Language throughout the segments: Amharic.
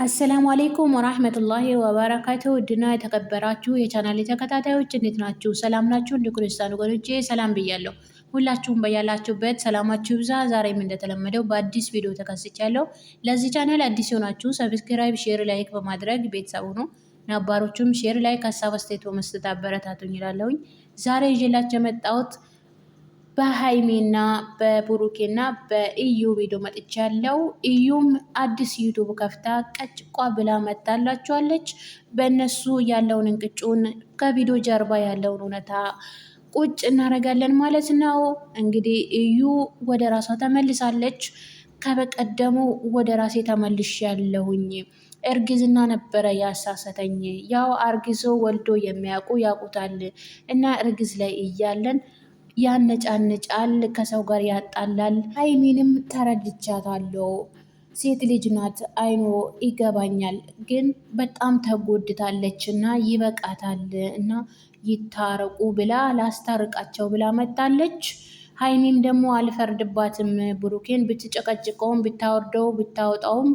አሰላሙ አሌይኩም ወራህመቱላሂ ወበረካቱ ውድና የተከበራችሁ የቻናሌ ተከታታዮች እንዴት ናችሁ? ሰላም ናችሁ? እንደ ክርስቲያን ወገኖቼ ሰላም ብያለሁ። ሁላችሁም በያላችሁበት ሰላማችሁ ይብዛ። ዛሬም እንደተለመደው በአዲስ ቪዲዮ ተከስቻለሁ። ለዚህ ቻናል አዲስ የሆናችሁ ሰብስክራይብ፣ ሼር፣ ላይክ በማድረግ ቤተሰብ ሁኑ። ነባሮቹም ሼር፣ ላይክ፣ ሀሳብ አስተያየት በመስጠት አበረታቱኝ እላለሁኝ። ዛሬ ይዤላችሁ የመጣሁት በሀይሚና በብሩኬና በኢዩ ቪዲዮ መጥቻለሁ። ኢዩም አዲስ ዩቱብ ከፍታ ቀጭቋ ብላ መታላችኋለች። በእነሱ ያለውን እንቅጩን ከቪዲዮ ጀርባ ያለውን እውነታ ቁጭ እናደርጋለን ማለት ነው። እንግዲህ ኢዩ ወደ ራሷ ተመልሳለች። ከበቀደሙ ወደ ራሴ ተመልሽ ያለሁኝ እርግዝና ነበረ ያሳሰተኝ። ያው አርግዞ ወልዶ የሚያውቁ ያውቁታል እና እርግዝ ላይ እያለን ያነጫንጫል፣ ከሰው ጋር ያጣላል። ሀይሚንም ተረድቻታለሁ። ሴት ልጅ ናት፣ አይኖ ይገባኛል። ግን በጣም ተጎድታለች እና ይበቃታል እና ይታረቁ ብላ ላስታርቃቸው ብላ መጣለች። ሀይሚም ደግሞ አልፈርድባትም። ብሩኬን ብትጨቀጭቀውም ብታወርደው ብታወጣውም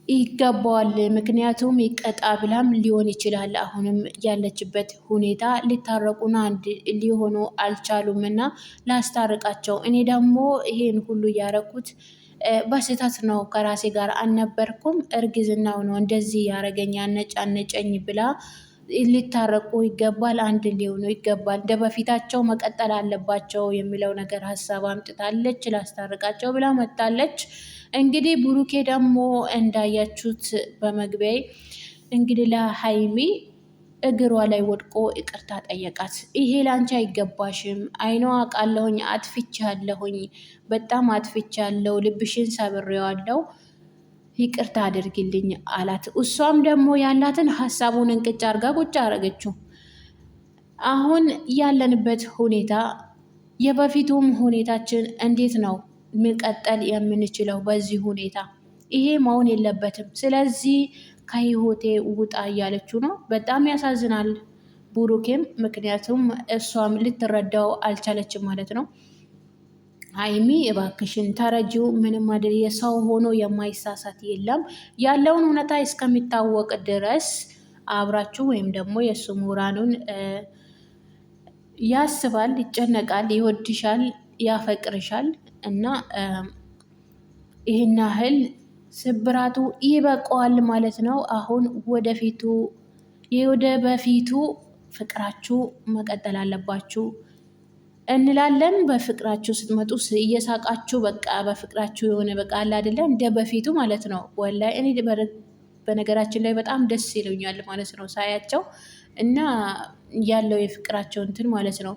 ይገባዋል። ምክንያቱም ይቀጣ ብላም ሊሆን ይችላል። አሁንም ያለችበት ሁኔታ ሊታረቁና አንድ ሊሆኑ አልቻሉም እና ላስታርቃቸው። እኔ ደግሞ ይሄን ሁሉ እያረኩት በስህተት ነው፣ ከራሴ ጋር አልነበርኩም። እርግዝናው ነው እንደዚህ ያረገኝ አነጫነጨኝ ብላ ሊታረቁ ይገባል፣ አንድ ሊሆኑ ይገባል፣ እንደ በፊታቸው መቀጠል አለባቸው የሚለው ነገር ሀሳብ አምጥታለች። ላስታርቃቸው ብላ መጣለች። እንግዲህ ብሩኬ ደግሞ እንዳያችሁት በመግቢያ እንግዲህ ለሀይሚ እግሯ ላይ ወድቆ ይቅርታ ጠየቃት። ይሄ ላንቺ አይገባሽም፣ አይኗ አውቃለሁኝ፣ አጥፍቻለሁኝ፣ በጣም አጥፍቻለሁ፣ ልብሽን ሰብሬዋለሁ፣ ይቅርታ አድርግልኝ አላት። እሷም ደግሞ ያላትን ሀሳቡን እንቅጭ አርጋ ቁጭ አረገችው። አሁን ያለንበት ሁኔታ የበፊቱም ሁኔታችን እንዴት ነው መቀጠል የምንችለው? በዚህ ሁኔታ ይሄ መሆን የለበትም። ስለዚህ ከህይወቴ ውጣ እያለችው ነው። በጣም ያሳዝናል ብሩኬም፣ ምክንያቱም እሷም ልትረዳው አልቻለችም ማለት ነው። ሀይሚ እባክሽን ተረጂው፣ ምንም አይደል፣ የሰው ሆኖ የማይሳሳት የለም። ያለውን እውነታ እስከሚታወቅ ድረስ አብራችሁ ወይም ደግሞ የእሱ ምሁራኑን ያስባል፣ ይጨነቃል፣ ይወድሻል፣ ያፈቅርሻል እና ይህን ያህል ስብራቱ ይበቃዋል ማለት ነው። አሁን ወደፊቱ ወደ በፊቱ ፍቅራችሁ መቀጠል አለባችሁ እንላለን። በፍቅራችሁ ስትመጡ እየሳቃችሁ በቃ በፍቅራችሁ የሆነ በቃ አለ አይደለ እንደ በፊቱ ማለት ነው። ወላሂ እኔ በነገራችን ላይ በጣም ደስ ይለኛል ማለት ነው ሳያቸው እና ያለው የፍቅራቸው እንትን ማለት ነው።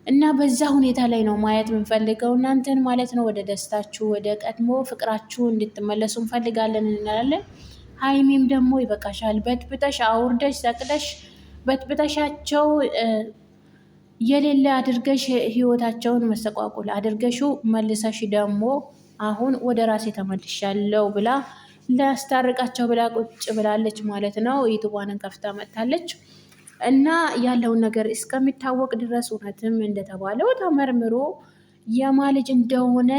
እና በዛ ሁኔታ ላይ ነው ማየት የምንፈልገው እናንተን ማለት ነው። ወደ ደስታችሁ ወደ ቀድሞ ፍቅራችሁ እንድትመለሱ እንፈልጋለን እንላለን። ሀይሚም ደግሞ ይበቃሻል፣ በጥብጠሽ አውርደሽ ሰቅለሽ በጥብጠሻቸው የሌለ አድርገሽ ህይወታቸውን መሰቋቁል አድርገሹ መልሰሽ ደግሞ አሁን ወደ ራሴ ተመልሻለሁ ብላ ላስታርቃቸው ብላ ቁጭ ብላለች ማለት ነው። ዩቱቧንን ከፍታ መጥታለች። እና ያለውን ነገር እስከሚታወቅ ድረስ እውነትም እንደተባለው ተመርምሮ የማልጅ እንደሆነ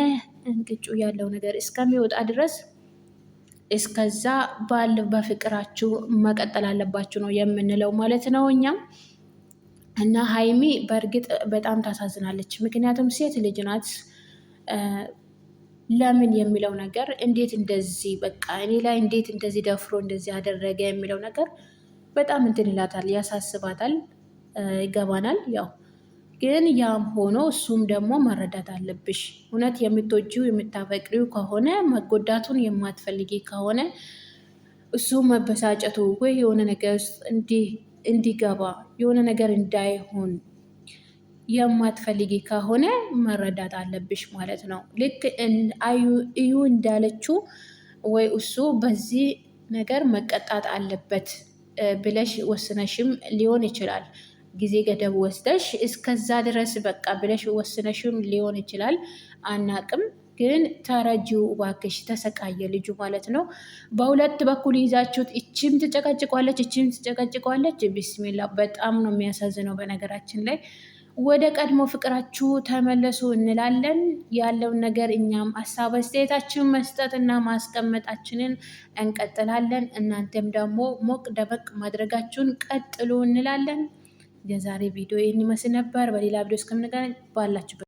እንቅጩ ያለው ነገር እስከሚወጣ ድረስ እስከዛ በፍቅራችሁ መቀጠል አለባችሁ ነው የምንለው ማለት ነው እኛም። እና ሀይሚ በእርግጥ በጣም ታሳዝናለች። ምክንያቱም ሴት ልጅ ናት። ለምን የሚለው ነገር እንዴት እንደዚህ በቃ እኔ ላይ እንዴት እንደዚህ ደፍሮ እንደዚህ አደረገ የሚለው ነገር በጣም እንትን ይላታል፣ ያሳስባታል፣ ይገባናል። ያው ግን ያም ሆኖ እሱም ደግሞ መረዳት አለብሽ። እውነት የምትወጂው የምታፈቅሪው ከሆነ መጎዳቱን የማትፈልጊ ከሆነ እሱ መበሳጨቱ ወይ የሆነ ነገር ውስጥ እንዲገባ የሆነ ነገር እንዳይሆን የማትፈልጊ ከሆነ መረዳት አለብሽ ማለት ነው። ልክ እዩ እንዳለችው ወይ እሱ በዚህ ነገር መቀጣት አለበት ብለሽ ወስነሽም ሊሆን ይችላል። ጊዜ ገደብ ወስደሽ እስከዛ ድረስ በቃ ብለሽ ወስነሽም ሊሆን ይችላል። አናቅም። ግን ተረጂው እባክሽ፣ ተሰቃየ ልጁ ማለት ነው። በሁለት በኩል ይዛችሁት እችም ትጨቀጭቋለች፣ እችም ትጨቀጭቋለች። ቢስሚላ በጣም ነው የሚያሳዝነው። በነገራችን ላይ ወደ ቀድሞ ፍቅራችሁ ተመለሱ እንላለን። ያለውን ነገር እኛም ሀሳብ አስተያየታችን መስጠት እና ማስቀመጣችንን እንቀጥላለን። እናንተም ደግሞ ሞቅ ደመቅ ማድረጋችሁን ቀጥሉ እንላለን። የዛሬ ቪዲዮ ይህን ይመስል ነበር። በሌላ ቪዲዮ እስከምንገናኝ ባላችሁበት